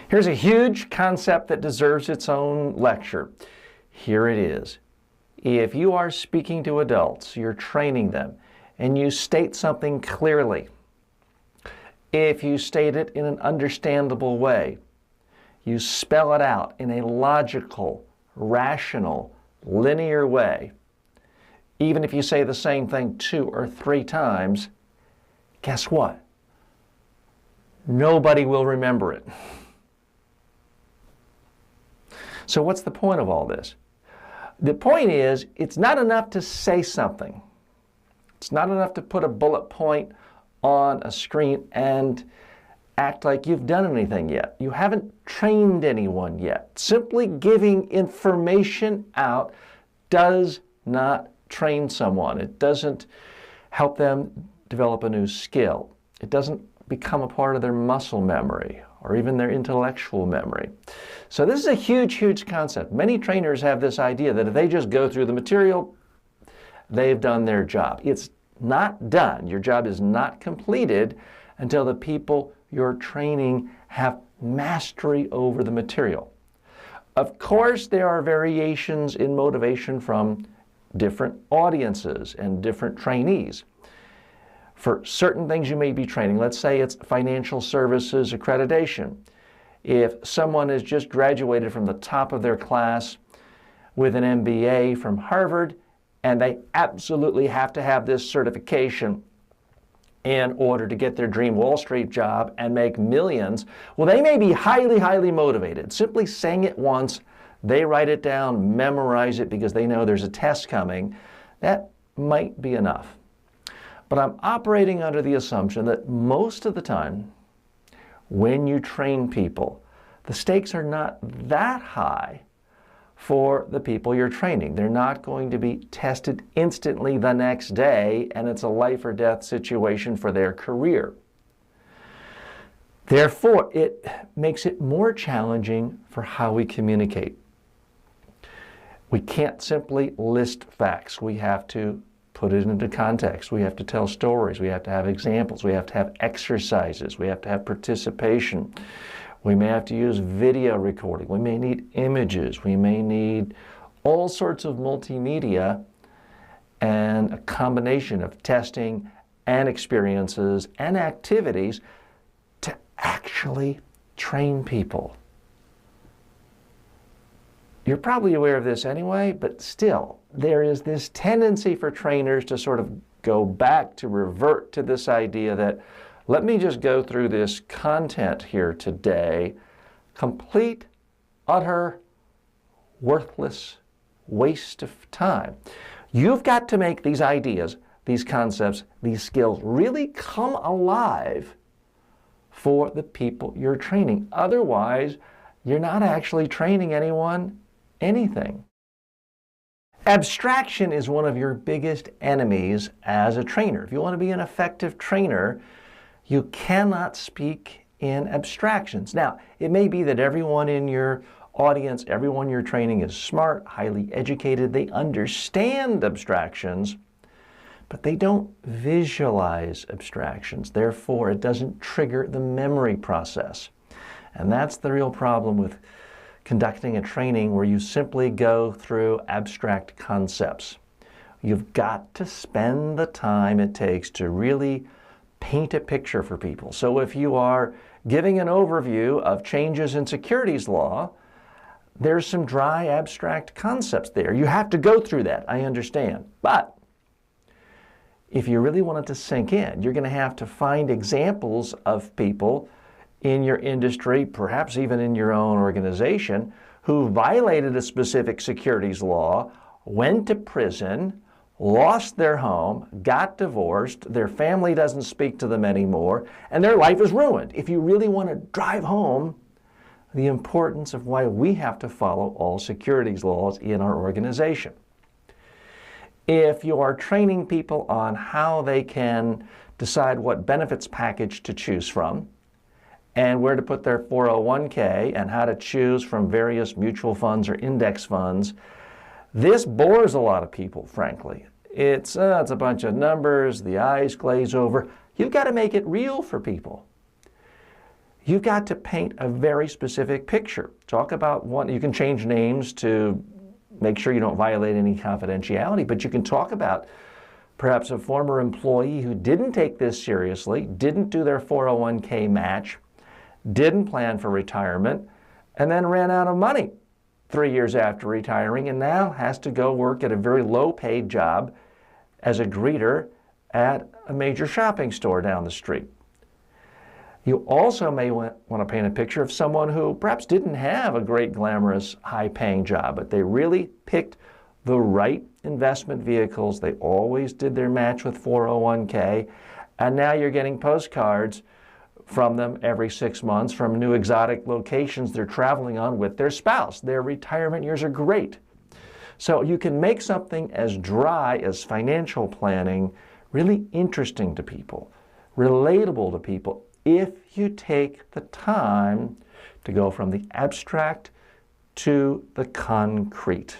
Here's a huge concept that deserves its own lecture. Here it is. If you are speaking to adults, you're training them, and you state something clearly, if you state it in an understandable way, you spell it out in a logical, rational, linear way, even if you say the same thing 2 or 3 times, guess what? Nobody will remember it. So what's the point of all this? The point is, it's not enough to say something. It's not enough to put a bullet point on a screen and act like you've done anything yet. You haven't trained anyone yet. Simply giving information out does not train someone. It doesn't help them develop a new skill. It doesn't become a part of their muscle memory or even their intellectual memory. So this is a huge, huge concept. Many trainers have this idea that if they just go through the material, they've done their job. It's not done. Your job is not completed until the people you're training have mastery over the material. Of course, there are variations in motivation from different audiences and different trainees. For certain things you may be training, let's say it's financial services accreditation. If someone has just graduated from the top of their class with an MBA from Harvard, and they absolutely have to have this certification in order to get their dream Wall Street job and make millions, well, they may be highly, highly motivated. Simply saying it once, they write it down, memorize it because they know there's a test coming. That might be enough. But I'm operating under the assumption that most of the time, when you train people, the stakes are not that high for the people you're training. They're not going to be tested instantly the next day, and it's a life or death situation for their career. Therefore, it makes it more challenging for how we communicate. We can't simply list facts. We have to put it into context. We have to tell stories. We have to have examples. We have to have exercises. We have to have participation. We may have to use video recording. We may need images. We may need all sorts of multimedia and a combination of testing and experiences and activities to actually train people. You're probably aware of this anyway, but still, there is this tendency for trainers to sort of go back, to revert to this idea that, let me just go through this content here today, complete, utter, worthless waste of time. You've got to make these ideas, these concepts, these skills really come alive for the people you're training. Otherwise, you're not actually training anyone anything. Abstraction is one of your biggest enemies as a trainer. If you want to be an effective trainer, you cannot speak in abstractions. Now, it may be that everyone in your audience, everyone you're training is smart, highly educated, they understand abstractions, but they don't visualize abstractions. Therefore, it doesn't trigger the memory process. And that's the real problem with conducting a training where you simply go through abstract concepts. You've got to spend the time it takes to really paint a picture for people. So if you are giving an overview of changes in securities law, there's some dry abstract concepts there. You have to go through that, I understand. But if you really want it to sink in, you're going to have to find examples of people in your industry, perhaps even in your own organization, who violated a specific securities law, went to prison, lost their home, got divorced, their family doesn't speak to them anymore, and their life is ruined. If you really want to drive home the importance of why we have to follow all securities laws in our organization. If you are training people on how they can decide what benefits package to choose from, and where to put their 401k, and how to choose from various mutual funds or index funds, this bores a lot of people, frankly. It's a bunch of numbers, the eyes glaze over. You've got to make it real for people. you've got to paint a very specific picture. Talk about one, you can change names to make sure you don't violate any confidentiality, but you can talk about perhaps a former employee who didn't take this seriously, didn't do their 401k match, didn't plan for retirement, and then ran out of money 3 years after retiring and now has to go work at a very low-paid job as a greeter at a major shopping store down the street. You also may want to paint a picture of someone who perhaps didn't have a great, glamorous, high-paying job, but they really picked the right investment vehicles. They always did their match with 401k, and now you're getting postcards from them every 6 months from new exotic locations they're traveling on with their spouse. Their retirement years are great. So you can make something as dry as financial planning really interesting to people, relatable to people, if you take the time to go from the abstract to the concrete.